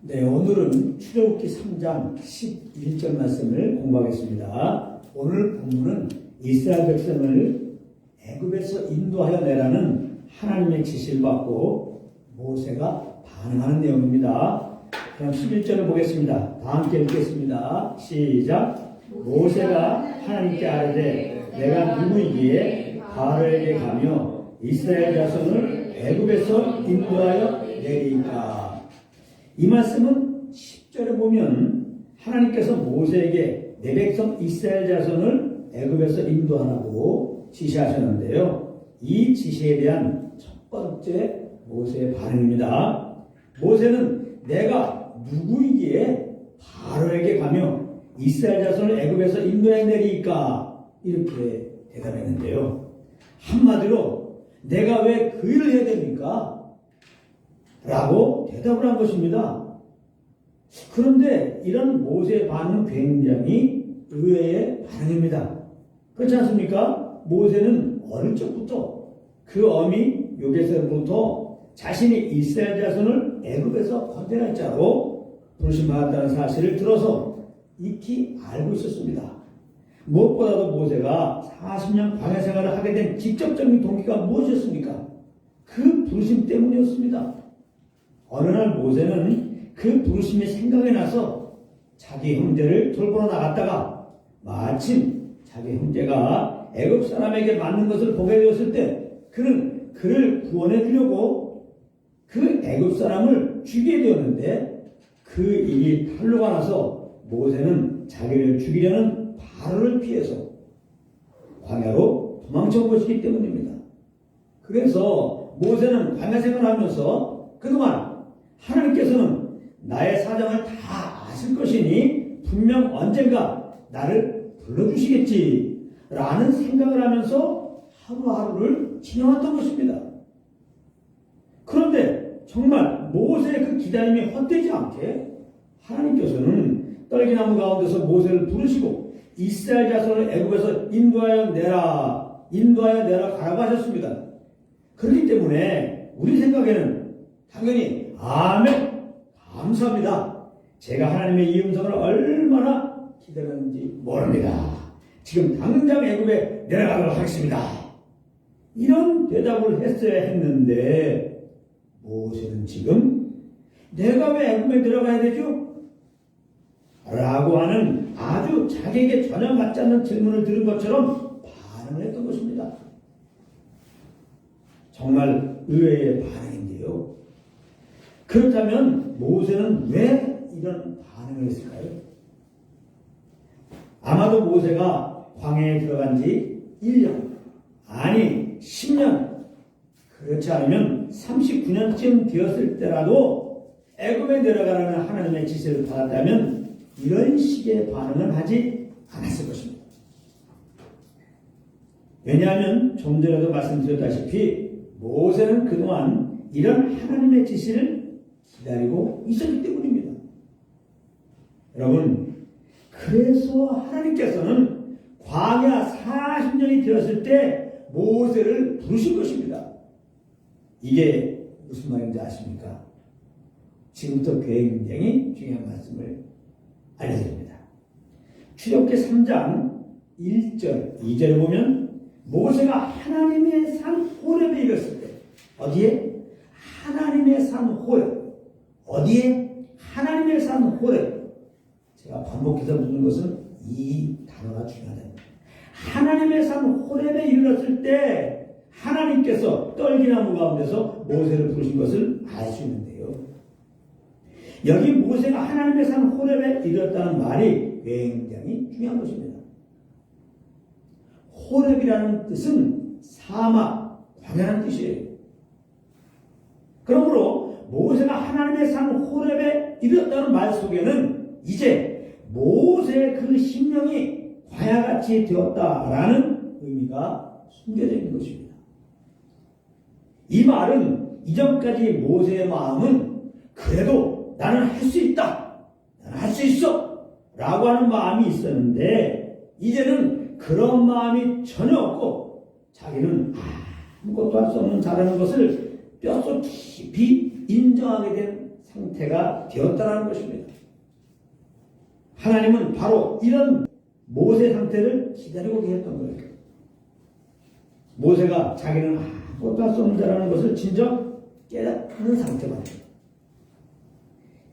네, 오늘은 출애굽기 3장 11절 말씀을 공부하겠습니다. 오늘 본문은 이스라엘 백성을 애굽에서 인도하여 내라는 하나님의 지시를 받고 모세가 반응하는 내용입니다. 그럼 11절을 보겠습니다. 다 함께 읽겠습니다. 시작. 모세가 하나님께 아뢰되 내가 누구이기에 바로에게 가며 이스라엘 자손을 애굽에서 인도하여 내리까. 이 말씀은 10절에 보면 하나님께서 모세에게 내 백성 이스라엘 자손을 애굽에서 인도하라고 지시하셨는데요. 이 지시에 대한 첫 번째 모세의 반응입니다. 모세는 내가 누구이기에 바로에게 가며 이스라엘 자손을 애굽에서 인도해 내리까 이렇게 대답했는데요. 한마디로 내가 왜 그 일을 해야 됩니까? 라고 대답을 한 것입니다. 그런데 이런 모세의 반응은 굉장히 의외의 반응입니다. 그렇지 않습니까? 모세는 어릴 적부터 그 어미 요게세로부터 자신이 이스라엘 자손을 애굽에서 건져낼 자로 부르심받았다는 사실을 들어서 익히 알고 있었습니다. 무엇보다도 모세가 40년 광야 생활을 하게 된 직접적인 동기가 무엇이었습니까? 그 부르심 때문이었습니다. 어느 날 모세는 그 부르심이 생각이 나서 자기 형제를 돌보러 나갔다가 마침 자기 형제가 애굽 사람에게 맞는 것을 보게 되었을 때 그는 그를 구원해 주려고 그 애굽 사람을 죽이게 되었는데 그 일이 탄로가 나서 모세는 자기를 죽이려는 바로를 피해서 광야로 도망쳐 보시기 때문입니다. 그래서 모세는 광야 생활을 하면서 그동안 하나님께서는 나의 사정을 다 아실 것이니 분명 언젠가 나를 불러주시겠지 라는 생각을 하면서 하루하루를 지내왔던 것입니다. 그런데 정말 모세의 그 기다림이 헛되지 않게 하나님께서는 떨기나무 가운데서 모세를 부르시고 이스라엘 자손을 애굽에서 인도하여 내라 가라고 하셨습니다. 그렇기 때문에 우리 생각에는 당연히 아멘 감사합니다. 제가 하나님의 이 음성을 얼마나 기다렸는지 모릅니다. 지금 당장 애굽에 내려가도록 하겠습니다. 이런 대답을 했어야 했는데 모세는 지금 내가 왜 애굽에 내려가야 되죠? 라고 하는 아주 자기에게 전혀 맞지 않는 질문을 들은 것처럼 반응을 했던 것입니다. 정말 의외의 반응인데요. 그렇다면 모세는 왜 이런 반응을 했을까요? 아마도 모세가 광야에 들어간 지 1년, 아니 10년, 그렇지 않으면 39년쯤 되었을 때라도 애굽에 내려가라는 하나님의 지시를 받았다면 이런 식의 반응은 하지 않았을 것입니다. 왜냐하면 좀 전에도 말씀드렸다시피 모세는 그동안 이런 하나님의 지시를 기다리고 있었기 때문입니다. 여러분, 그래서 하나님께서는 광야 40년이 되었을 때 모세를 부르신 것입니다. 이게 무슨 말인지 아십니까? 지금부터 굉장히 중요한 말씀을 알려드립니다. 출애굽기 3장 1절, 2절을 보면 모세가 하나님의 산 호렙에 이르렀을 때 어디에? 하나님의 산 호렙. 어디에? 하나님의 산 호렙. 제가 반복해서 묻는 것은 이 단어가 중요하다. 하나님의 산 호렙에 이르렀을 때 하나님께서 떨기나무 가운데서 모세를 부르신 것을 알 수 있는데요. 여기 모세가 하나님의 산 호렙에 이르렀다는 말이 굉장히 중요한 것입니다. 호렙이라는 뜻은 사막, 광야라는 뜻이에요. 그러므로 모세가 하나님의 산 호렙에 이르렀다는 말 속에는 이제 모세의 그 심령이 광야같이 되었다라는 의미가 숨겨져 있는 것입니다. 이 말은 이전까지 모세의 마음은 그래도 나는 할 수 있다, 나는 할 수 있어 라고 하는 마음이 있었는데 이제는 그런 마음이 전혀 없고 자기는 아무것도 할 수 없는 자라는 것을 뼛속 깊이 인정하게 된 상태가 되었다는 것입니다. 하나님은 바로 이런 모세 상태를 기다리고 계셨던 거예요. 모세가 자기는 아무것도 할 수 없는 자라는 것을 진정 깨닫는 상태가 됩니다.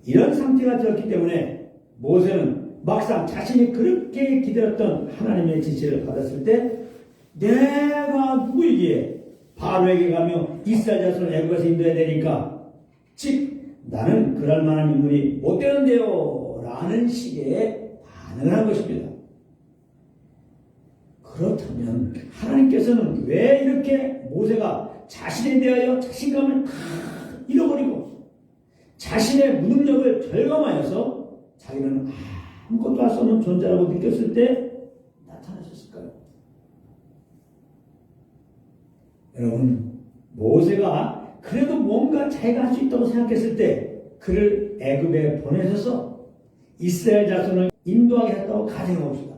이런 상태가 되었기 때문에 모세는 막상 자신이 그렇게 기다렸던 하나님의 지시를 받았을 때 내가 누구이기에 바로에게 가며 이스라엘 자손을 애굽에서 인도해야 되니까 즉 나는 그럴 만한 인물이 못 되는데요 라는 식의 반응을 한 것입니다. 그렇다면 하나님께서는 왜 이렇게 모세가 자신에 대하여 자신감을 다 잃어버리고 자신의 무능력을 절감하여서 자기는 아무것도 할 수 없는 존재라고 느꼈을 때 나타나셨을까요? 여러분, 모세가 그래도 뭔가 자기가 할 수 있다고 생각했을 때 그를 애굽에 보내셔서 이스라엘 자손을 인도하게 했다고 가정해봅시다.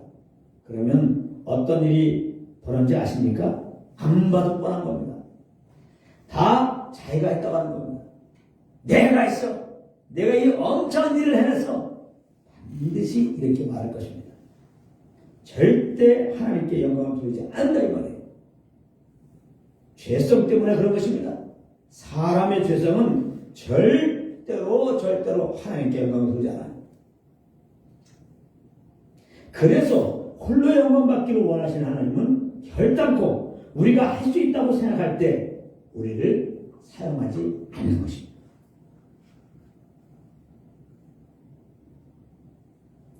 그러면 어떤 일이 벌어진지 아십니까? 안 봐도 뻔한 겁니다. 다 자기가 했다고 하는 겁니다. 내가 했어. 내가 이 엄청난 일을 해냈어. 반드시 이렇게 말할 것입니다. 절대 하나님께 영광을 돌리지 않는다 이 말이에요. 죄성 때문에 그런 것입니다. 사람의 죄성은 절대로 하나님께 영광을 돌리지 않아요. 그래서 홀로 영광 받기를 원하시는 하나님은 결단코 우리가 할 수 있다고 생각할 때 우리를 사용하지 않는 것입니다.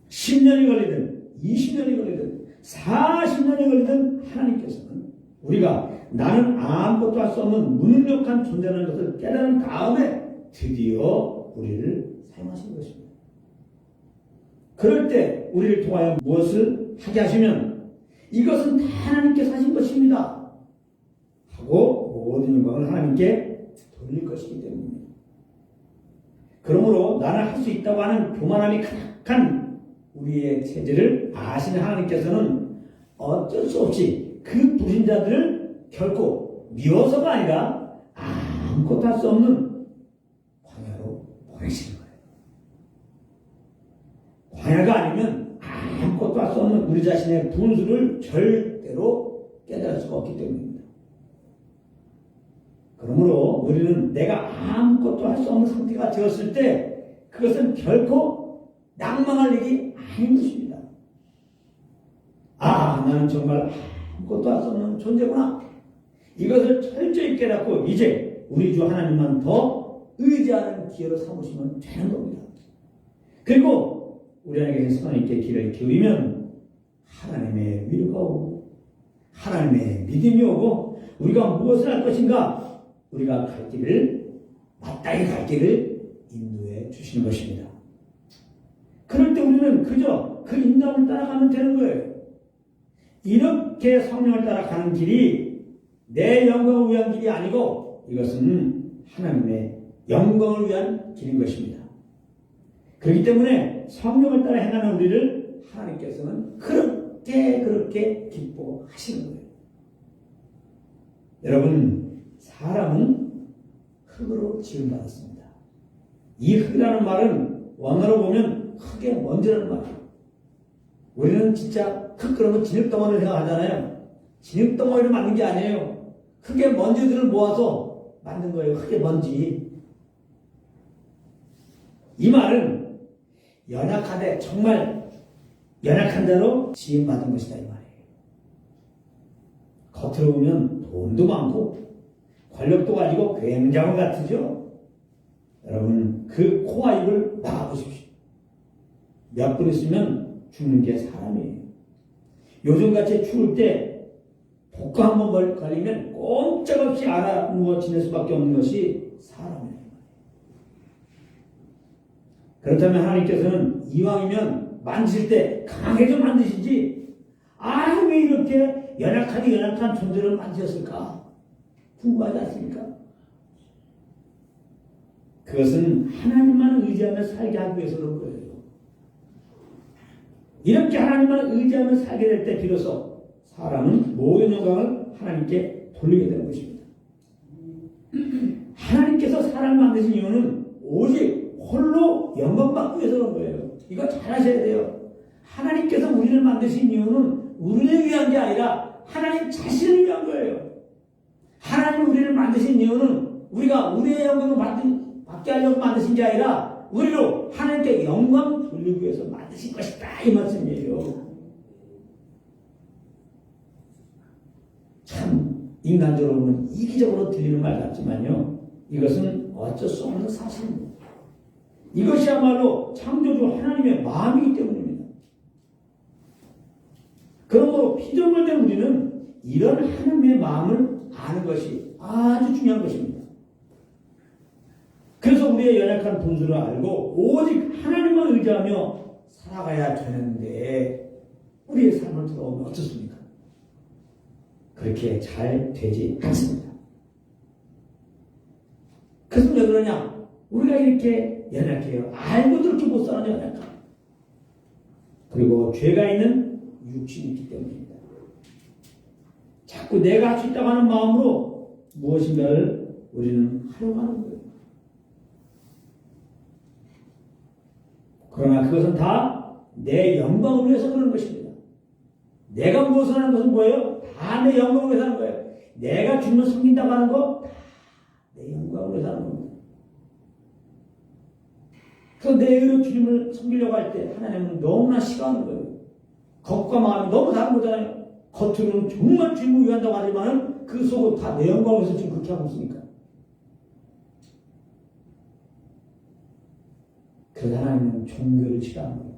10년이 걸리든 20년이 걸리든 40년이 걸리든 하나님께서는 우리가 나는 아무것도 할 수 없는 무능력한 존재라는 것을 깨달은 다음에 드디어 우리를 사용하시는 것입니다. 그럴 때 우리를 통하여 무엇을 하게 하시면 이것은 다 하나님께서 하신 것입니다 하고 모든 영광을 하나님께 돌릴 것이기 때문입니다. 그러므로 나는 할 수 있다고 하는 교만함이 가득한 우리의 체질을 아시는 하나님께서는 어쩔 수 없이 그 불신자들을 결코 미워서가 아니라 아무것도 할 수 없는 광야로 보내시는 거예요. 광야가 아니면 아무것도 할 수 없는 우리 자신의 분수를 절대로 깨달을 수가 없기 때문입니다. 그러므로 우리는 내가 아무것도 할 수 없는 상태가 되었을 때 그것은 결코 낭망할 일이 아닌 것입니다. 나는 정말 아무것도 할 수 없는 존재구나. 이것을 철저히 깨닫고 이제 우리 주 하나님만 더 의지하는 기회로 삼으시면 되는 겁니다. 그리고 우리 안에 계신 하나님께 귀를 기울이면 하나님의 위로가 오고 하나님의 믿음이 오고 우리가 무엇을 할 것인가 우리가 갈 길을 마땅히 갈 길을 인도해 주시는 것입니다. 그럴 때 우리는 그저 그 인도함을 따라가면 되는 거예요. 이렇게 성령을 따라가는 길이 내 영광을 위한 길이 아니고 이것은 하나님의 영광을 위한 길인 것입니다. 그렇기 때문에 성령을 따라 행하는 우리를 하나님께서는 그렇게 기뻐하시는 거예요. 여러분, 사람은 흙으로 지음받았습니다. 이 흙이라는 말은 원어로 보면 흙의 먼지라는 말이에요. 우리는 진짜 흙 그러면 진흙덩어리를 생각하잖아요. 진흙덩어리를 만든 게 아니에요. 흙의 먼지들을 모아서 만든 거예요. 흙의 먼지. 이 말은 연약하되 정말 연약한 자로 지음받은 것이다 이 말이에요. 겉으로 보면 돈도 많고 권력도 가지고 굉장한 것 같으죠? 여러분, 그 코와 입을 막아보십시오. 몇 분 있으면 죽는 게 사람이에요. 요즘같이 추울 때 복구 한번 걸리면 꼼짝없이 알아 누워 지낼 수밖에 없는 것이 사람이에요. 그렇다면 하나님께서는 이왕이면 만지실 때 강하게 좀 만드시지 왜 이렇게 연약한 존재를 만드셨을까? 궁금하지 않습니까? 그것은 하나님만 의지하며 살게 하기 위해서 그런 거예요. 이렇게 하나님만 의지하며 살게 될 때 비로소 사람은 모든 영광을 하나님께 돌리게 되는 것입니다. 하나님께서 사람을 만드신 이유는 오직 홀로 영광받기 위해서 그런 거예요. 이거 잘 아셔야 돼요. 하나님께서 우리를 만드신 이유는 우리를 위한 게 아니라 하나님 자신을 위한 거예요. 하나님 우리를 만드신 이유는 우리가 우리의 영광을 받게 하려고 만드신 게 아니라 우리로 하나님께 영광 돌리기 위해서 만드신 것이다, 이 말씀이에요. 참 인간적으로는 이기적으로 들리는 말 같지만요, 이것은 어쩔 수 없는 사실입니다. 이것이야말로 창조주 하나님의 마음이기 때문입니다. 그러므로 피조물된 우리는 이런 하나님의 마음을 아는 것이 아주 중요한 것입니다. 그래서 우리의 연약한 분수를 알고 오직 하나님을 의지하며 살아가야 되는데 우리의 삶을 들어보면 어떻습니까? 그렇게 잘 되지 않습니다. 그래서 왜 그러냐? 우리가 이렇게 연약해요. 알고도 이렇게 못 사는 연약함. 그리고 죄가 있는 육신이 있기 때문입니다. 자꾸 내가 할 수 있다고 하는 마음으로 무엇인가를 우리는 하려고 하는 거예요. 그러나 그것은 다 내 영광을 위해서 그러는 것입니다. 내가 무엇을 하는 것은 뭐예요? 다 내 영광을 위해서 하는 거예요. 내가 주님을 섬긴다고 하는 거 다 내 영광을 위해서 하는 겁니다. 그래서 내 의로 주님을 섬기려고 할 때 하나님은 너무나 싫어하는 거예요. 겉과 마음이 너무 다른 거잖아요. 겉으로는 정말 주님을 위한다고 하지만 그 속은 다 내 영광을 위해서 지금 그렇게 하고 있으니까. 그래서 하나님은 종교를 싫어하는 거예요.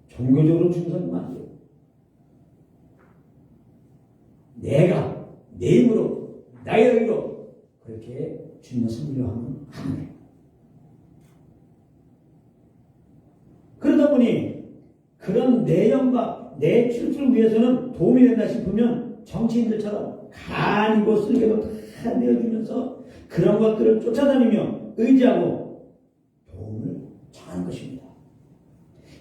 종교적으로 주님 섬기면 안 돼요. 내가 내 힘으로 나의 의로 그렇게 주님을 섬기려고 하면 안 돼요. 그러다 보니 그런 내 영광, 내 출세를 위해서는 도움이 된다 싶으면 정치인들처럼 간이고 쓸개도 다 내어주면서 그런 것들을 쫓아다니며 의지하고 도움을 청하는 것입니다.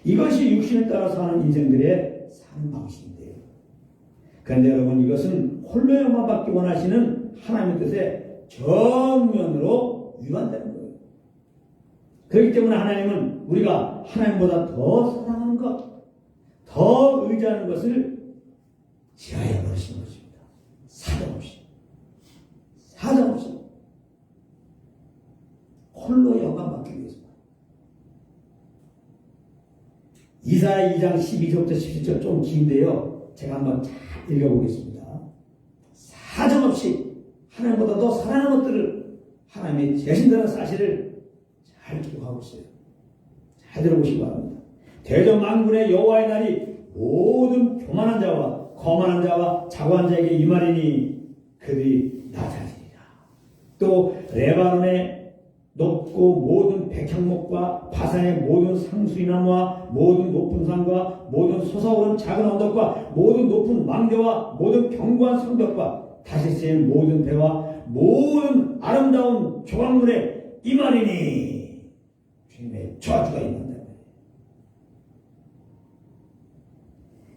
이것이 육신을 따라 사는 인생들의 사는 방식인데요. 그런데 여러분, 이것은 홀로 영광 받기 원하시는 하나님의 뜻에 정면으로 위반되는 거예요. 그렇기 때문에 하나님은 우리가 하나님보다 더 사랑하는 것, 더 의지하는 것을 제하여 버리시는 것입니다. 사정없이. 사정없이. 홀로 영광 받기 위해서. 이사야 2장 12절부터 17절 좀 긴데요. 제가 한번 잘 읽어보겠습니다. 사정없이 하나님보다 더 사랑하는 것들을 하나님이 제하신다는 사실을 잘 기록하고 있어요. 잘 들어보시기 바랍니다. 대전 만군의 여호와의 날이 모든 교만한 자와 거만한 자와 자고한 자에게 임하리니 그들이 나타나리라. 또 레바논의 높고 모든 백향목과 바산의 모든 상수리나무와 모든 높은 산과 모든 솟아오른 작은 언덕과 모든 높은 망대와 모든 견고한 성벽과 다시 쓰인 모든 배와 모든 아름다운 조각물에 임하리니 주님의 저주가 임한다.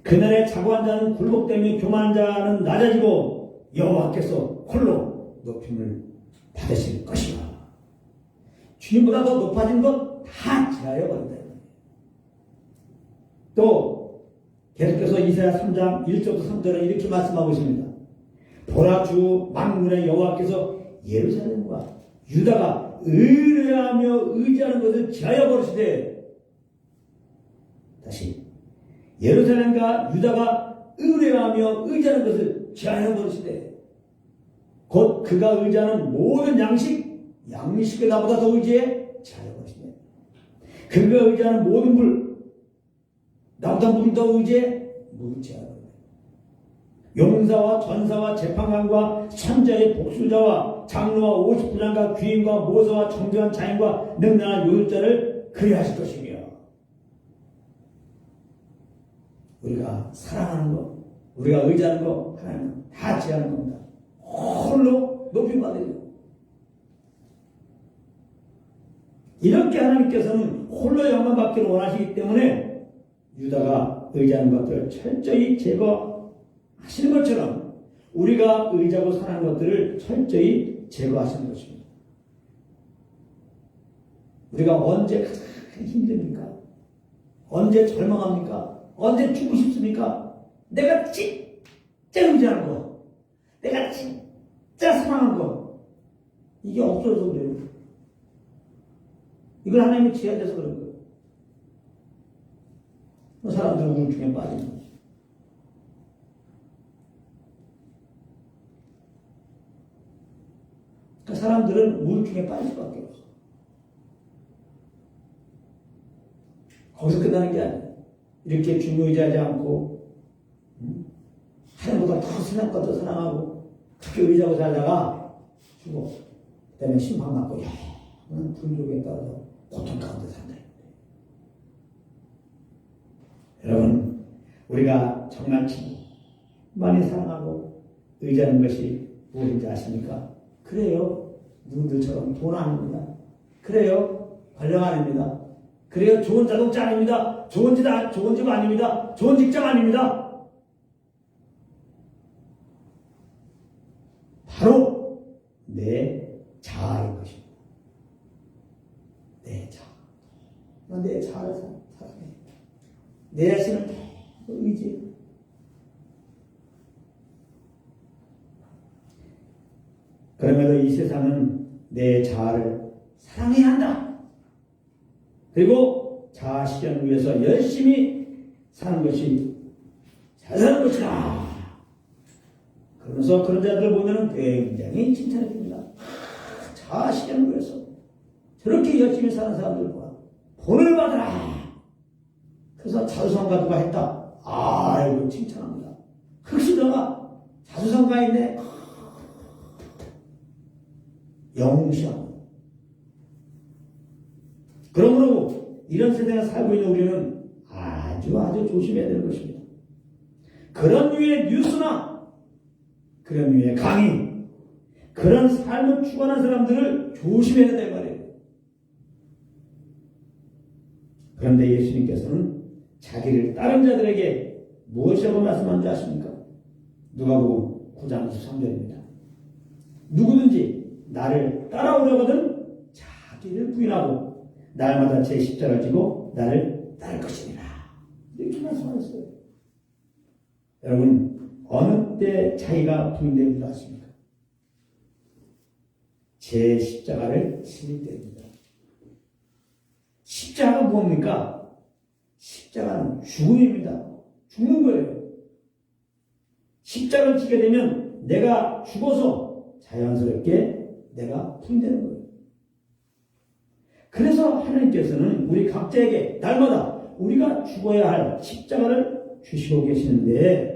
그날에 자고한 자는 굴복되며 교만한 자는 낮아지고 여호와께서 홀로 높임을 받으실 것이라. 주님보다 더 높아진 것 다 제하여 버린다. 또 계속해서 이사야 3장 1절부터 3절은 이렇게 말씀하고 있습니다. 보라, 주 만군의 여호와께서 예루살렘과 유다가 의뢰하며 의지하는 것을 제하여 버리시되, 다시 예루살렘과 유다가 의뢰하며 의지하는 것을 제하여 버리시되, 곧 그가 의지하는 모든 양식에 나보다 더 의지해 제하여 버리시되, 그가 의지하는 모든 물 나보다 물을 더 의지해 물을 제하여 버리시되, 용사와 전사와 재판관과 천자의 복수자와 장로와 오십부장과 귀인과 모사와 정교한 자인과 능란한 요술자를 그리하실 것이며, 우리가 사랑하는 것, 우리가 의지하는 것 하나님은 다 제하는 겁니다. 홀로 높임 받으려. 이렇게 하나님께서는 홀로 영광 받기를 원하시기 때문에 유다가 의지하는 것들을 철저히 제거하시는 것처럼 우리가 의지하고 사랑하는 것들을 철저히 제거하시는 것입니다. 우리가 언제 가장 힘듭니까? 언제 절망합니까? 언제 죽고 싶습니까? 내가 진짜 의지하는 거, 내가 진짜 사랑하는 거, 이게 없어서 그래요. 이걸 하나님이 제한돼서 그런 거예요. 사람들은 우울증에 빠지는 거죠. 그러니까 사람들은 우울증에 빠질 수밖에 없어. 거기서 끝나는 게 아니에요. 이렇게 중요의지하지 않고 하나님보다 더 생각보다 사랑하고 그렇게 의지하고 살다가 죽어. 그 다음에 심판받고 영원한 불족에 따라서 고통 가운데 산다. 여러분, 우리가 정말 많이 사랑하고 의지하는 것이 무엇인지 아십니까? 그래요. 누구들처럼 돈 아닙니다. 그래요. 관령 아닙니다. 그래요. 좋은 자동차 아닙니다. 좋은 집 아닙니다. 좋은 직장 아닙니다. 바로 내 자아인 것입니다. 내 자아. 내 자아를 사랑해. 내 자신을 의지해. 그럼에도 이 세상은 내 자아를 사랑해야 한다. 그리고 자아 실현을 위해서 열심히 사는 것이 잘 사는 것이다. 그러면서 그런 자들을 보면 굉장히 칭찬해 줍니다. 자아 실현을 위해서 저렇게 열심히 사는 사람들 보라. 본을 받으라. 그래서 자수성가 누가 했다. 아이고 칭찬합니다. 흑수저가 자수성가인데 영웅시합니다. 그러므로 이런 세상에 살고 있는 우리는 아주 조심해야 되는 것입니다. 그런 류의 뉴스나 그런 류의 강의, 그런 삶을 추구하는 사람들을 조심해야 된다 말이에요. 그런데 예수님께서는 자기를 다른 자들에게 무엇이라고 말씀한 줄 아십니까? 누가복음 9장 23절입니다. 누구든지 나를 따라오려거든 자기를 부인하고 날마다 제 십자가를 지고 나를 따를 것이니라. 이렇게 말씀하셨어요. 여러분, 어느 때 자기가 부인되는 줄 아십니까? 제 십자가를 질 때입니다. 십자가가 뭡니까? 십자가는 죽음입니다. 죽는 거예요. 십자가를 지게 되면 내가 죽어서 자연스럽게 내가 부인되는 거예요. 그래서 하나님께서는 우리 각자에게 날마다 우리가 죽어야 할 십자가를 주시고 계시는데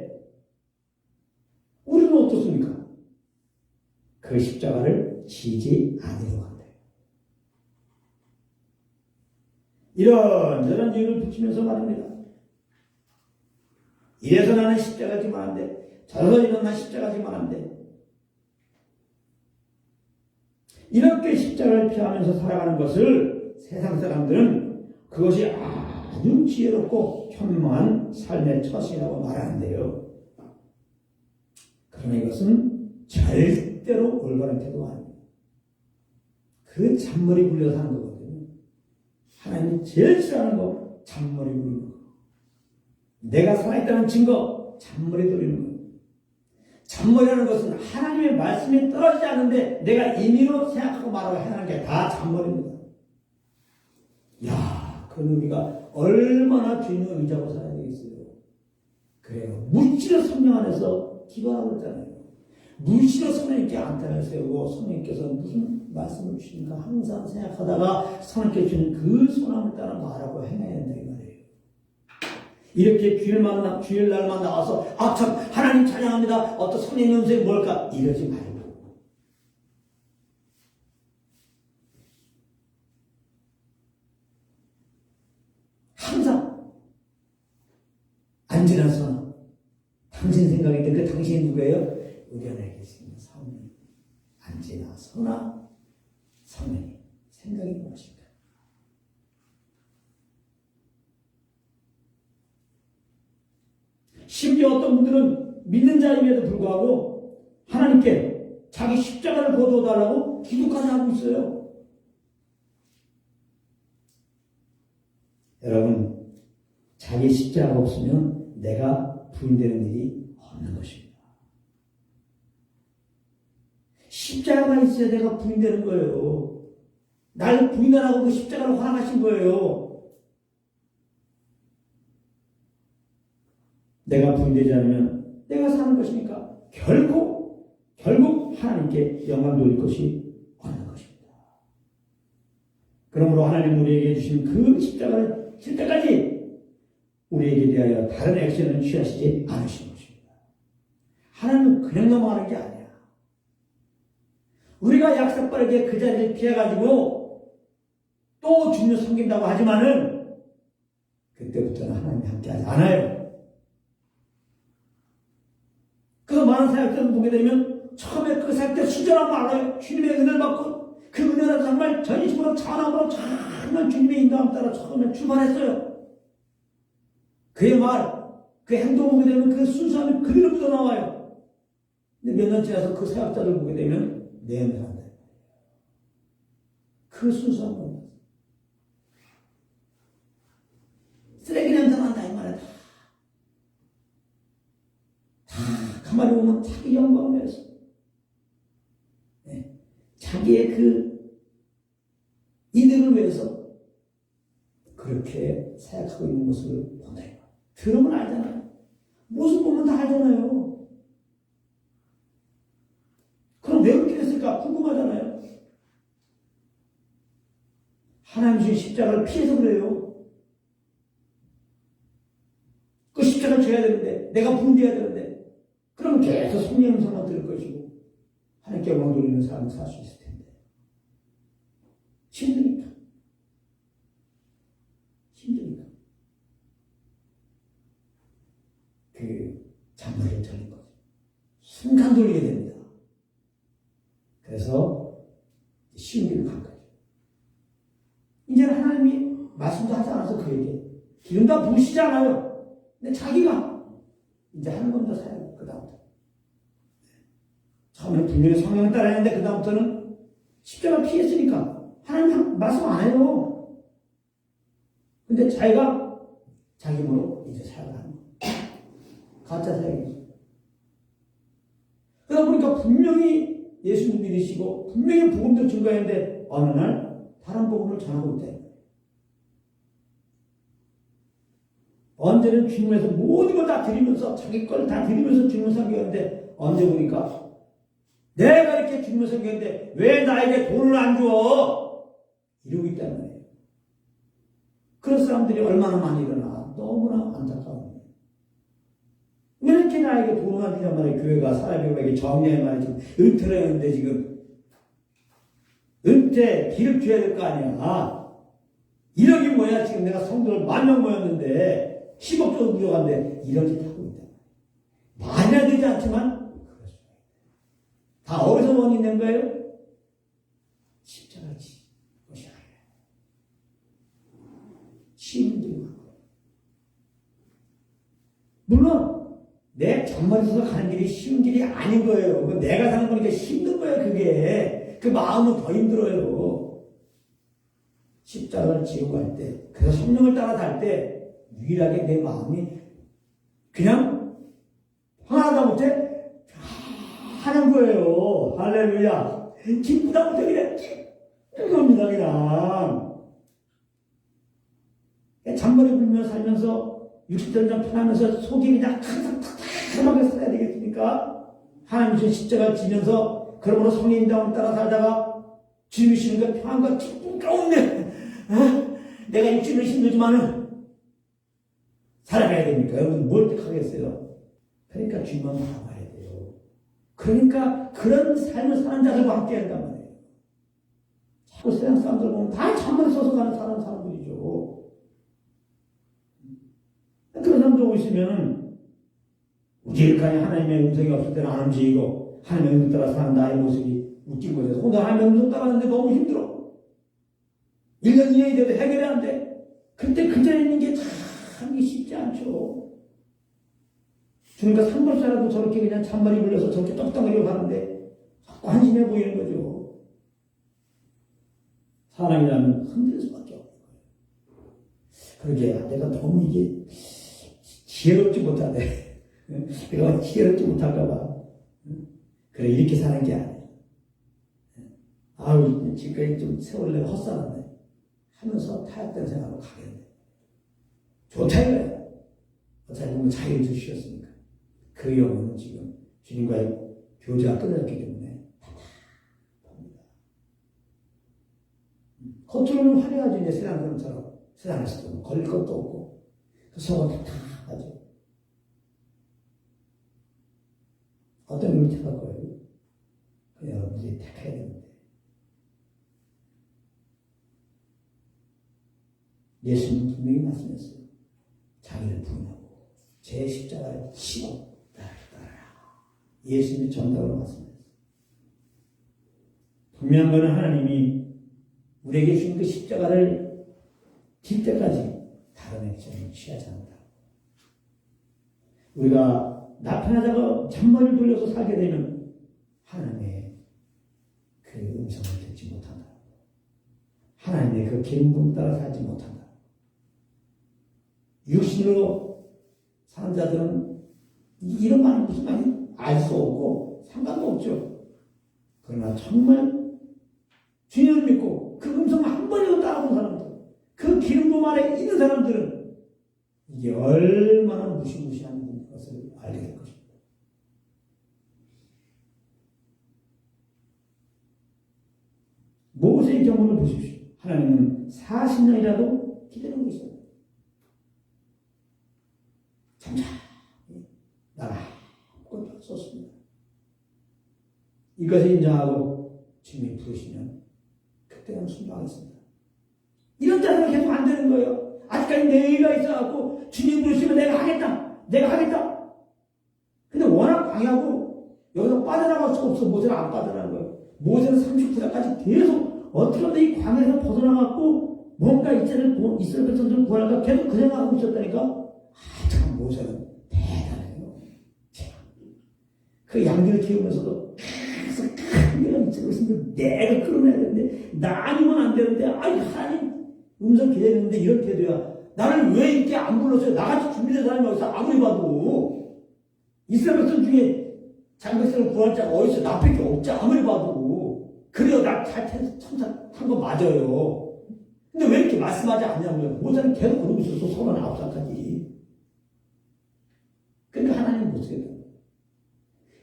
우리는 어떻습니까? 그 십자가를 지지 않으려고 한다. 이런 이유를 붙이면서 말합니다. 이래서 나는 십자가 지면 안 돼. 저래서 나는 십자가 지면 안 돼. 이렇게 십자가를 피하면서 살아가는 것을 세상 사람들은 그것이 아주 지혜롭고 현명한 삶의 처신이라고 말하는데요. 그러나 이것은 절대로 올바른 태도가 아닙니다. 그 잔머리 굴려 사는 거거든요. 하나님이 제일 싫어하는 거 잔머리 굴리는 거. 내가 살아있다는 증거 잔머리 돌리는 거. 잔머리라는 것은 하나님의 말씀이 떨어지지 않는데 내가 임의로 생각하고 말하고 해나가는 게 다 잔머리입니다. 야, 그 의미가 얼마나 주님을 의지하고 살아야 되겠어요. 그래요. 물질의 성령 안에서 기도하고 있잖아요. 물질의 성령님께 안타를 세우고 성령님께서 무슨 말씀을 주시는가 항상 생각하다가 성령님께 주는 그 소망을 따라 말하고 행해야 된다 이 말이에요. 이렇게 주일 날만 나와서 참 하나님 찬양합니다. 어떤 성령의 음성이 뭘까? 이러지 말고 항상 안지나서 당신 생각일 때 그 당신이 누구예요? 의견에 계시는 성령. 안지나 서나 성령이 생각이 무엇인가? 심지어 어떤 분들은 믿는 자임에도 불구하고 하나님께 자기 십자가를 거두어달라고 기도까지 하고 있어요. 여러분, 자기 십자가가 없으면 내가 부인되는 일이 없는 것입니다. 십자가가 있어야 내가 부인되는 거예요. 나를 부인하라고 그 십자가를 허락하신 거예요. 내가 부인되지 않으면 내가 사는 것이니까 결국 하나님께 영광 돌릴 것이 없는 것입니다. 그러므로 하나님 우리에게 주신 그 십자가를 칠 때까지 우리에게 대하여 다른 액션을 취하시지 않으신 것입니다. 하나님은 그냥 넘어가는 게 아니야. 우리가 약삭빠르게 그 자리를 피해가지고 또 주님을 섬긴다고 하지만은 그때부터는 하나님이 함께하지 않아요. 그래서 많은 사역들을 보게 되면 처음에 그 사역 때 순전하고 알아요. 주님의 은혜를 받고 그 은혜를 정말 전심으로 전함으로 정말 주님의 인도함 따라 처음에 출발했어요. 그의 말, 그 행동을 보게 되면 그 순수함이 그대로 묻어나와요. 근데 몇 년 지나서 그 사역자들 보게 되면 내면한다. 그 순수한 건 쓰레기 냄새 난다 이 말이야. 다 가만히 보면 자기 영광을 위해서, 네. 자기의 그 이득을 위해서 그렇게 사역하고 있는 모습을 본다. 들으면 알잖아요. 모습 보면 다 알잖아요. 그럼 왜 그렇게 됐을까 궁금하잖아요. 하나님 주신 십자가를 피해서 그래요. 그 십자가를 져야 되는데, 내가 분대해야 되는데, 그러면 계속 성령의 음성만 들을 것이고 하나님께 영광 돌리는 삶을 살 수 있을 텐데 힘드니까 그 잔머리를 돌린 거죠. 순간 돌리게 됩니다. 그래서 쉬운 길을 간 거죠. 이제는 하나님이 말씀도 하지 않아서 그에게 기름 다 부으시지 않아요. 근데 자기가 이제 하는 겁니다. 사역 그 다음부터. 처음에는 분명히 성령을 따라했는데 그 다음부터는 십자가 피했으니까 하나님 말씀 안 해요. 근데 자기가 자기 힘으로 이제 사역을 하는 거예요. 가짜 사역이죠. 그러다 보니까 분명히 예수님 믿으시고 분명히 복음도 증거했는데 어느 날 다른 복음을 전하고 있다. 언제는 주님에서 모든 걸 다 드리면서 자기 걸 다 드리면서 주님을 섬겼는데 언제 보니까 내가 이렇게 주님을 섬겼는데 왜 나에게 돈을 안 줘? 이러고 있다는 거예요. 그런 사람들이 얼마나 많이 일어나. 너무나 안타까워요. 왜 이렇게 나에게 돈을 안 주냔 말이에요. 교회가 사람에게 정리할 말이지. 은퇴를 했는데 지금 은퇴 비를 줘야 될 거 아니야. 1억이 뭐야. 지금 내가 성도를 10,000명 모였는데 10억 정도 부족한데 1억이 타고 있다. 말이나 되지 않지만 다 어디서 원인 낸 거예요? 십자가 지 것이 아니라 쉬운 길을 간 거예요. 물론 내 잔머리에서 가는 길이 쉬운 길이 아닌 거예요. 내가 사는 거니까 힘든 거예요. 그게 그 마음은 더 힘들어요. 십자가를 지고 갈 때, 그래서 성령을 따라갈 때 유일하게 내 마음이 그냥 하나도 못해 하는 거예요. 할렐루야. 기쁘다 못해 그냥 기쁜 겁니다. 그냥 잔머리 불며 살면서 60년 전 편하면서 속이 그냥 항상 탁탁하게 살아야 되겠습니까? 하나님 주신 십자가 지면서 그러므로 성인다움을 따라 살다가 주님이시는 그 평안과 기쁨 가운데 내가 육신은 힘들지만은 살아가야 됩니까? 여러분 뭘 택하겠어요? 그러니까 주님만 바라봐야 돼요. 그러니까 그런 삶을 사는 자들과 함께 한단 말이에요. 자꾸 세상 사람들 보면 다 잠만 서서 가는 사람들이죠. 그런 사람들 보고 있으면 우직하니 하나님의 음성이 없을 때는 안 움직이고 하나님의 음성 따라 사는 나의 모습이 웃기고 해서 오늘 하나님의 음성 따라하는데 너무 힘들어. 1년 2년이 돼도 해결이 안 돼. 그때 그 자리에 있는 게 참 쉽지 않죠. 그러니까 삼벌사라도 저렇게 그냥 잔머리 불려서 저렇게 떡떡거리고 하는데 자꾸 한심해 보이는 거죠. 사람이라면 흔들 수밖에 없는 거예요. 그러게, 내가 너무 이게 지혜롭지 못하네. 내가 지혜롭지 못할까봐. 그래, 이렇게 사는 게 아니야. 아유, 지금까지 좀 세월 내가 헛살았네. 하면서 타협된 생각으로 가겠네. 좋다 이거야. 어차피 보면 자유를 주셨으니까. 그 영혼은 지금 주님과의 교제가 끊어졌기 때문에 답답합니다. 겉으로는 화려하지, 이제 세상 사람처럼. 세상에서도 걸릴 것도 없고. 그 속은 답답하죠. 어떤 의미 택할 거예요? 그냥 여러분들이 택해야 되는데. 예수님은 분명히 말씀했어요. 자기를 부인하고 제 십자가를 지고 나를 따라라. 예수님이 정답으로 말씀했어요. 분명한 것은 하나님이 우리에게 주신 그 십자가를 질 때까지 다른 액션을 취하지 않는다. 우리가 나편하자고 잔머리를 돌려서 살게 되면 하나님의 그 음성을 듣지 못한다. 하나님의 그 기름 따라 살지 못한다. 육신으로 사는 자들은 이런 말이 무슨 말인지 알 수 없고 상관도 없죠. 그러나 정말 주님을 믿고 그 음성을 한 번이라도 따라온 사람들, 그 기름 부음 안에 있는 사람들은 이게 얼마나 무시무시한 것을 알게 될 것입니다. 모세의 경험을 보십시오. 하나님은 40년이라도 기다리고 계십니다. 나라 아무것도 없었습니다. 이것을 인정하고 주님이 부르시면 그때는 순종하겠습니다. 이런 자세가 계속 안 되는 거예요. 아직까지 내가 있어갖고 주님 부르시면 내가 하겠다. 근데 워낙 강하고 여기서 빠져나갈 수가 없어. 모세는 안 빠져나간 거예요. 모세는 39년까지 계속 어떻게 하면 이 광야에서 벗어나갖고 뭔가 이스라엘 백성들을 구할까 계속 그 생각하고 있었다니까. 참 모세는 대단해요. 그 양들을 키우면서도 계속 내가 미치고 있으면 내가 끌어내야 되는데 나 아니면 안 되는데 아이 하나님 음성 기다리는데 이런 태도야. 나를 왜 이렇게 안 불렀어요? 나같이 준비된 사람이 어디서 아무리 봐도 이스라엘 백성 중에 자기 백성을 구할 자가 어디서 나밖에 없지 아무리 봐도. 그래요. 나 잘 참석한 거 맞아요. 근데 왜 이렇게 말씀하지 않냐고요. 모세는 계속 그러고 있었어. 39살까지. 그러니까 하나님 못 쓰게 돼요.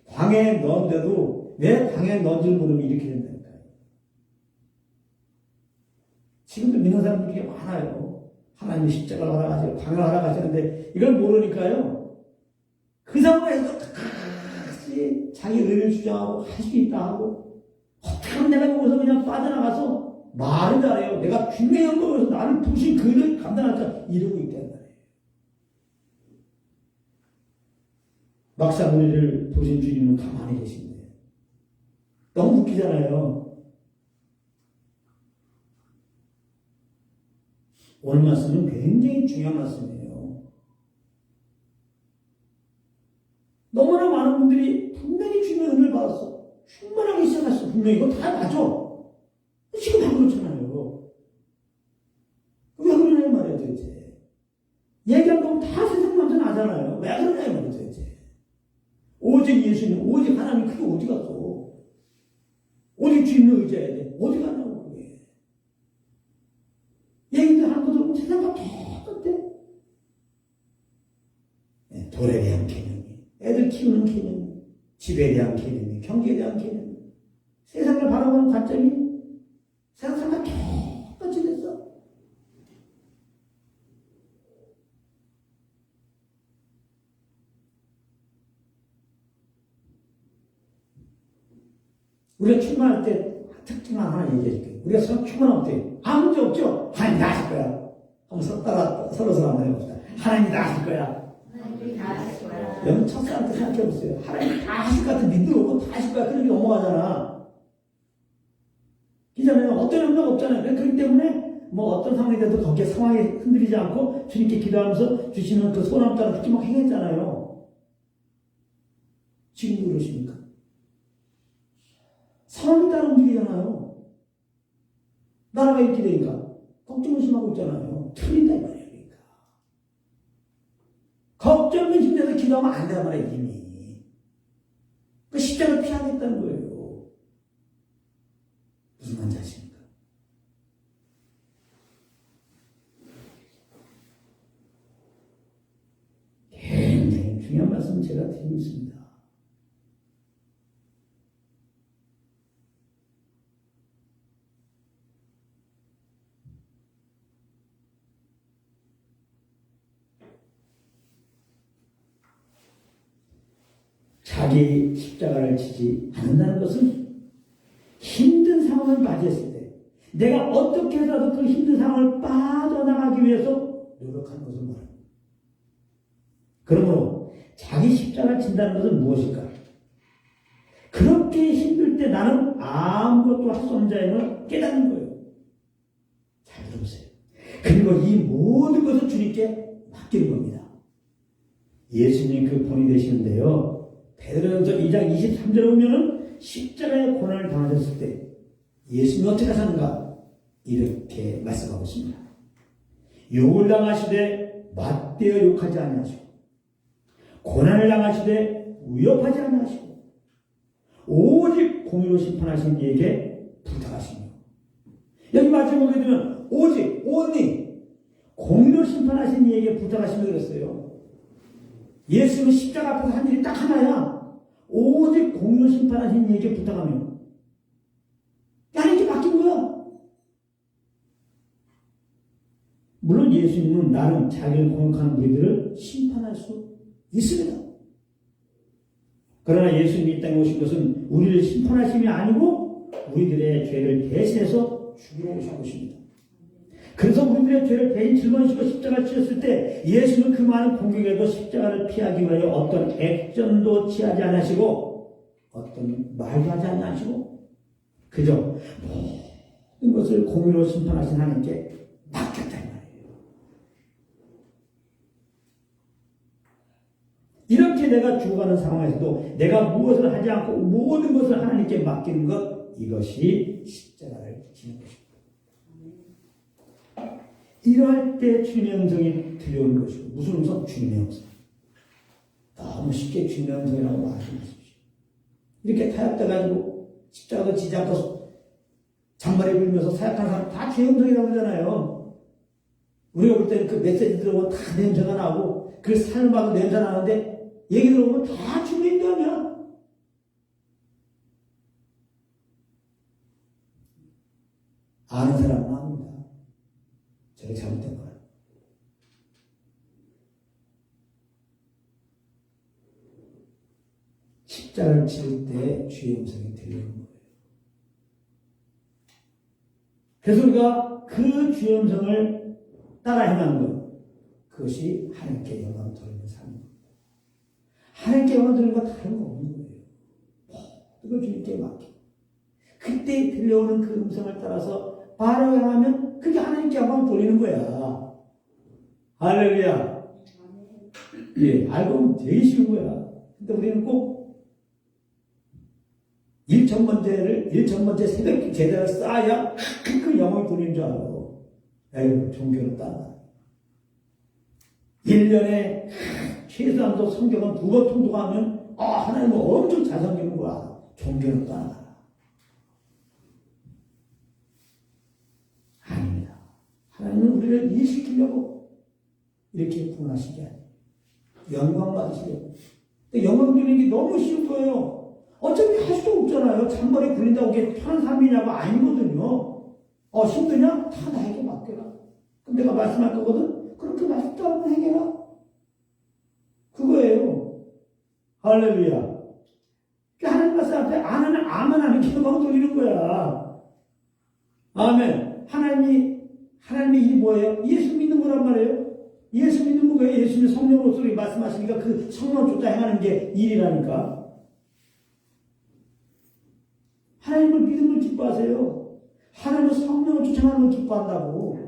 광야에 넣은데도 왜 광야에 넣은 줄 모르면 이렇게 된다니까요. 지금도 믿는 사람들이 되게 많아요. 하나님이 십자가를 알아가시고 광야를 알아가시는데 이걸 모르니까요. 그 상황에서 다시 자기 의를 주장하고 할 수 있다 하고 어떻게 하면 내가 여기서 그냥 빠져나가서 말을 잘해요. 내가 중요한 거에서 나를 부신 그 일을 감당할 자 이러고 있다는 말이에요. 막상 우리를 보신 주님은 가만히 계신데 너무 웃기잖아요. 오늘 말씀은 굉장히 중요한 말씀이에요. 너무나 많은 분들이 분명히 주님의 은혜를 받았어. 충만하게 시작했어. 분명히 이거 다 맞아. 지금 다 그렇잖아요. 왜 그러냐 이 말이야 도대체. 얘기한 거 다 세상 남자 나잖아요. 왜 그러냐 이 말이야 도대체. 오직 예수님, 오직 하나님 그게 어디 갔어? 오직 주님을 의지해야 돼. 어디 갔냐고 그게. 얘기들 하는 거 들으면 세상과 똑같아. 돌에 대한 개념이, 애들 키우는 개념이, 집에 대한 개념이, 경기에 대한 개념이, 세상을 바라보는 관점이 세상과 똑같이 됐어. 우리가 출마할 때 특징만 하나 얘기해 줄게요. 우리가 출마할 때 아무 문제 없죠? 하나님 다 하실 거야. 한번 따라 서로서 한번 해봅시다. 하나님 다 하실 거야. 하나님 다 하실 거야. 여러분 첫사람한테 생각해보세요. 하나님 다 하실 것 같은 믿음 없고 다 하실 거야. 그렇게 넘어가잖아. 기자는 어떤 영역 없잖아요. 그렇기 때문에 뭐 어떤 상황이 돼도 거기에 상황이 흔들리지 않고 주님께 기도하면서 주시는 그 소원 따라 그렇게 막 행했잖아요. 지금도 그러십니까? 상황에 따라 움직이잖아요. 나라가 이렇게 되니까 걱정 의심하고 있잖아요. 틀린다 이 말이에요. 그러니까. 지나면 안 된단 말이에요, 이미. 그 십자가를 피하겠다는 거예요. 무슨 말인지 아십니까? 굉장히 중요한 말씀 제가 드리고 있습니다. 자기 십자가를 지지 않는다는 것은 힘든 상황을 맞이했을 때 내가 어떻게 해서라도 그 힘든 상황을 빠져나가기 위해서 노력하는 것을 말합니다. 그러므로 자기 십자가를 진다는 것은 무엇일까? 그렇게 힘들 때 나는 아무것도 할 수 없는 자임을 깨닫는 거예요. 잘 들어보세요. 그리고 이 모든 것을 주님께 맡기는 겁니다. 예수님 그 본이 되시는데요. 베드로전서 2장 23절에 보면은 십자가의 고난을 당하셨을 때 예수님이 어떻게 하셨는가? 이렇게 말씀하고 있습니다. 욕을 당하시되 맞대어 욕하지 아니하시고 고난을 당하시되 위협하지 아니하시고 오직 공의로 심판하신 이에게 부탁하시며 여기 마지막에 보게 되면 오직 only 공의로 심판하신 이에게 부탁하시며 그랬어요. 예수님은 십자가 앞에서 한 일이 딱 하나야. 오직 공의로 심판하신 이에게 부탁하며 하나님께 맡긴 거야. 물론 예수님은 나름 자기를 공격하는 무리들을 심판할 수 있습니다. 그러나 예수님이 이 땅에 오신 것은 우리를 심판하심이 아니고 우리들의 죄를 대신해서 죽이러 오신 것입니다. 그래서 우리들의 죄를 대신 짊어지시고 십자가를 치셨을 때 예수는 그 많은 공격에도 십자가를 피하기 위하여 어떤 액전도 취하지 않으시고 어떤 말도 하지 않으시고 그저 모든 것을 공의로 심판하신 하나님께 맡겼다는 말이에요. 이렇게 내가 죽어가는 상황에서도 내가 무엇을 하지 않고 모든 것을 하나님께 맡기는 것, 이것이 십자가를 지는 것입니다. 이러할 때 주님의 음성이 들려오는 것이고, 무슨 음성? 주님의 음성. 너무 쉽게 주님의 음성이라고 말하지 마십시오. 이렇게 타협돼가지고 십자가도 지지 않고 잔머리 불면서 사역하는 사람 다 주의 음성이라고 그러잖아요. 우리가 볼 때는 그 메시지 들어보면 다 냄새가 나고 그 삶을 봐도 냄새 나는데 얘기 들어보면 다 주의 인도하냐? 아는 사람은 압니다. 저게 잘못된 거예요. 십자가를 지을 때 주의 음성이 들리는 거예요. 그래서 우리가 그 주의 음성을 따라 행하는 것, 그것이 하나님께 영광 돌리는 삶입니다. 하나님께 영광 돌리는 건 다른 거 없는 거예요. 그걸 주님께 맡기고 그때 들려오는 그 음성을 따라서 바로 행하면 그게 하나님께 영광 돌리는 거야. 할렐루야. 예, 알고 보면 되게 쉬운 거야. 근데 우리는 꼭 1,000번째 새벽 제대로 쌓아야 그 영광이 돌리는 줄 알아요. 에이, 종교는 따라. 1년에 최소한도 성경은 2번 통독하면 하나님은 엄청 잘 섬기는 거야. 종교는 따라. 아닙니다. 하나님은 우리를 일시키려고 이렇게 구원하신 게 아니에요. 영광 받으시려고. 근데 영광 돌리는 게 너무 쉬운 거예요. 어차피 할 수도 없잖아요. 잔머리 굴린다고 그게 편한 삶이냐고 아니거든요. 힘드냐? 다 나에게 맡겨라. 그럼 내가 말씀할 거거든? 그렇게 말씀따라 해결라. 그거예요. 할렐루야. 하나님 말씀 앞에 안 하면 아멘 하는 게 영광 돌리는 거야. 아멘. 하나님의 일이 뭐예요? 예수 믿는 거란 말이에요. 예수 믿는 거예요. 예수님 성령으로서 말씀하시니까 그 성령 쫓아 행하는 게 일이라니까. 하나님을 믿음을 기뻐하세요. 하나님은 성령을 쫓아가는 걸 기뻐한다고.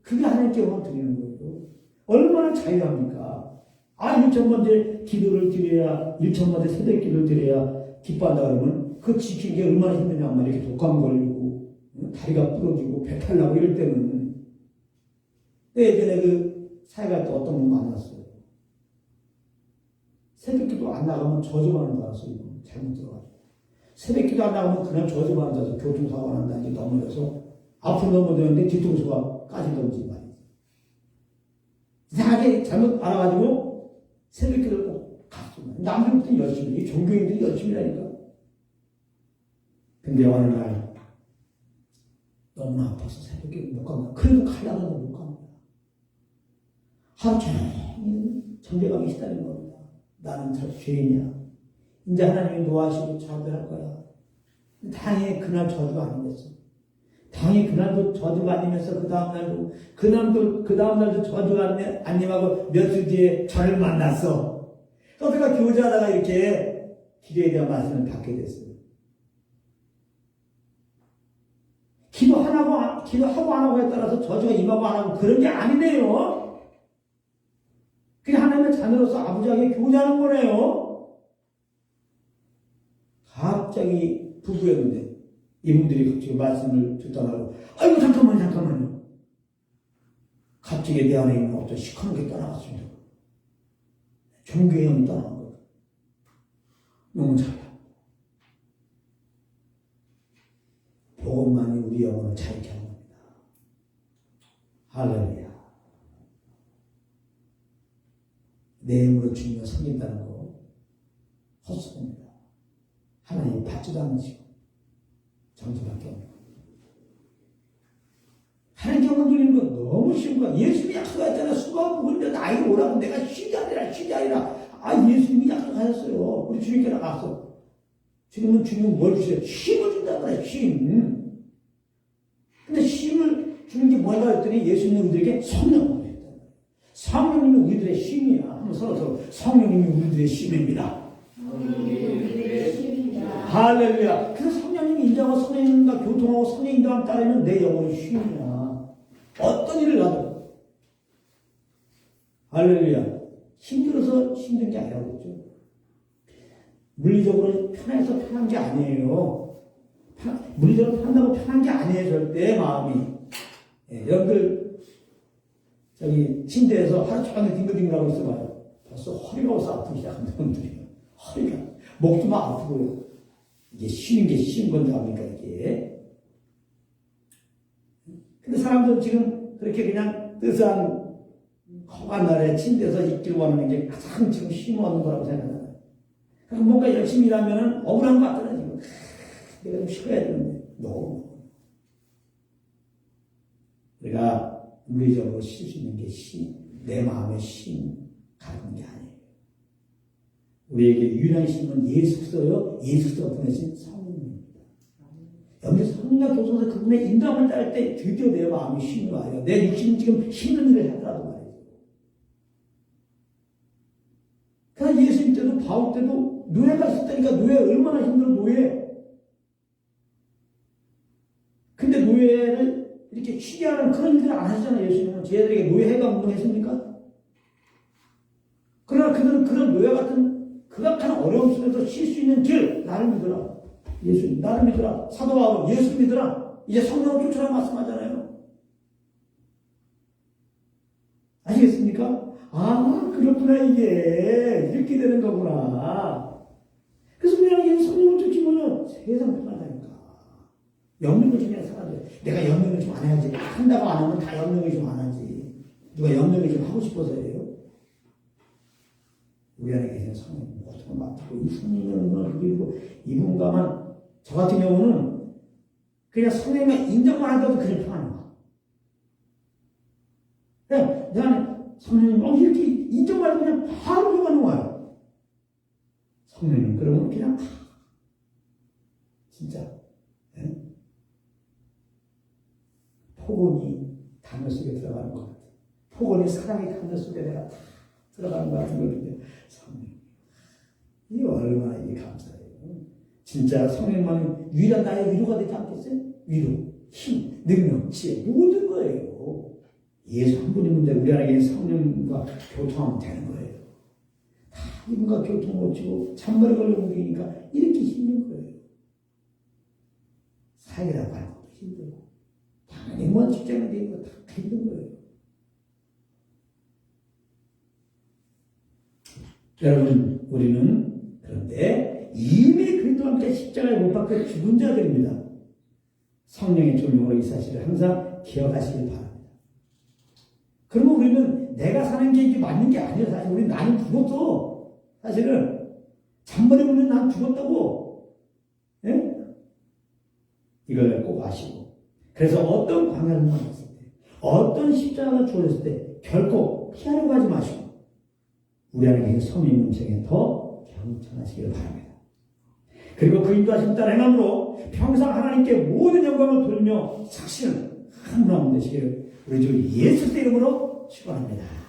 그게 하나님께 영광 드리는 거예요. 얼마나 자유합니까? 1,000번째 기도를 드려야, 1,000번째 새벽 기도를 드려야 기뻐한다 그러면 그 지키는 게 얼마나 힘드냐 말이야. 이렇게 독감 걸리고, 다리가 부러지고, 배탈 나고 이럴 때는. 예전에 그 사회가 또 어떤 분 만났어요. 새벽기도 안 나가면 저주받는 줄 알았어. 잘못 들어가지고. 새벽기도 안 나가면 그냥 저주받는 줄 알았어. 교통사고가 난다는 게 넘어져서 앞으로 넘어졌는데 뒤통수가 까지던지 말이야. 이상하게 잘못 알아가지고 새벽기를 꼭 갔어. 남들부터 열심히, 이 종교인들이 열심히 하니까. 근데 어느 날 너무 아파서 새벽에 못 간다. 그래도 가려고 못 갑니다. 하루 종일 정죄감이 시달린 겁니다. 나는 참 죄인이야. 이제 하나님이 노하시고 자비할 거야. 당연히 그날 저주가 아니겠어. 당연히 그날도 저주가 아니면서 그 다음날도 저주가 아님하고 며칠 뒤에 저를 만났어. 그래서 내가 교제하다가 이렇게 기도에 대한 말씀을 받게 됐어요. 기도하고 안 하고에 따라서 저주가 임하고 안 하고 그런 게 아니네요. 그냥 하나님의 자녀로서 아버지에게 교제하는 거네요. 갑자기 부부였는데 이분들이 지금 말씀을 듣다가 아이고 잠깐만요. 갑자기 내 안에 있는 어떤 시커먼 게 떠나갔습니다. 종교의 영이 떠나간 거예요. 너무 잘해. 복음만이 우리 영혼을 자유케 하는 겁니다. 할렐루야. 내 힘으로 주님을 섬긴다는 거 헛소리입니다. 하나님 받지도 않으시고 정수밖에 없는 겁니다. 하나님 경험 드리는 건 너무 쉬운 거야. 예수님이 약속했잖아. 수고하고 먹는데 나에게 오라고. 내가 쉬지 아니라 예수님이 약속하셨어요. 우리 주님께 나갔어. 지금은 주님은 뭘 주세요? 쉼을 준다고 그래. 쉼. 근데 쉼을 주는 게 뭐냐 했더니 예수님은 우리에게 성령을 줬다. 성령님이 우리들의 쉼이야. 한번 서로 성령님이 우리들의 쉼입니다. 할렐루야. 그래서 성령님이 인정하고 성령님과 교통하고 성령 인정함 따르면 내 영혼이 쉼이야. 어떤 일을 하든. 할렐루야. 힘들어서 힘든 게 아니라고 그랬죠. 물리적으로 편해서 편한 게 아니에요. 물리적으로 편한다고 편한 게 아니에요. 절대 마음이. 여러분들 저기 침대에서 하루 종일 뒹글뒹글하고 있어봐요. 벌써 허리가 벌써 아프기 시작한다. 허리가. 목도 막 아프고요. 이게 쉬는 게 쉬운 건지 압니까 이게. 근데 사람들은 지금 그렇게 그냥 뜨스한 험한 날에 침대에서 있기를 원하는 게 가장 지금 힘 얻는 거라고 생각합니다. 뭔가 열심히 일하면 억울한 것 같더라, 지금. 내가 좀 쉬어야 되는데, 너무. 우리가 물리적으로 쉴 수 있는 게 내 마음의 쉼, 가는 게 아니에요. 우리에게 유일한 쉼은 예수께서요, 예수께서 보내신 성령입니다. 여기서 성령과 교통에서 그분의 인도함을 따를 때 드디어 내 마음이 쉼이 와요. 내 육신은 지금 힘든 일을 하더라도 말이에요. 그러나 예수님 때도 바울 때도 노예가 있었다니까. 노예 얼마나 힘들어. 노예. 근데 노예를 이렇게 쉬게 하는 그런 일들을 안 하시잖아요. 예수님은 쟤들에게 노예해가 운동했습니까? 그러나 그들은 그런 노예 같은 극악한 어려움 속에서 쉴 수 있는 길 나를 믿어라. 예수님 나를 믿어라. 사도 바울 예수 믿어라. 이제 성령을 쫓아라 말씀하잖아요. 아시겠습니까? 그렇구나. 이게 이렇게 되는 거구나. 그래서 우리가 성령을 쫓으면 세상 편하다니까. 염려를 좀 해야 사라져요. 내가 염려를 좀 안 해야지. 한다고 안 하면 다 염려를 좀 안 하지. 누가 염려를 좀 하고 싶어서예요. 우리 안에 계신 성령 모든 걸 맡고 이 성령을 그리고 이분과만 저 같은 경우는 그냥 성령만 인정만 한다도 그냥 편한 거야. 그냥 내가 성령님 이렇게 인정만 해도 그냥 바로 들어가는 거야. 성령님 그러면 그냥 진짜 폭언이 단어 속에 들어가는 것 같아. 폭언이 사랑의 단어 속에 내가 다 들어가는 것 같은 거거든요. 성령. 이게 얼마나 이게 감사해요. 진짜 성령만 유일한 나의 위로가 되지 않겠어요? 위로, 힘, 능력, 지혜, 모든 거예요. 예수 한 분이면 우리 안에 성령과 교통하면 되는 거예요. 다 이분과 교통 못 치고 잔머리 걸려 움직이니까 이렇게 힘든 거예요. 사회라고 하는 것도 힘들고 당연히 뭔 직장에 되는 거 다 힘든 거예요. 여러분, 우리는 그런데 이미 그리스도와 함께 십자가에 못 박혀 죽은 자들입니다. 성령의 조명으로 이 사실을 항상 기억하시길 바랍니다. 그러면 우리는 내가 사는 게 이게 맞는 게 아니에요. 사실 우리 나는 죽었어. 사실은 잔머리 울면 난 죽었다고. 예? 이걸 꼭 아시고. 그래서 어떤 광야를 만났을 때, 어떤 십자가가 주어졌을 때 결코 피하려고 하지 마시고 우리 안에 성령 음성에 더 경청하시기를 바랍니다. 그리고 그 인도하심 따라 행함으로 평생 하나님께 모든 영광을 돌리며 사실은 한 마음 되시기를 우리 주 예수 이름으로 축원합니다.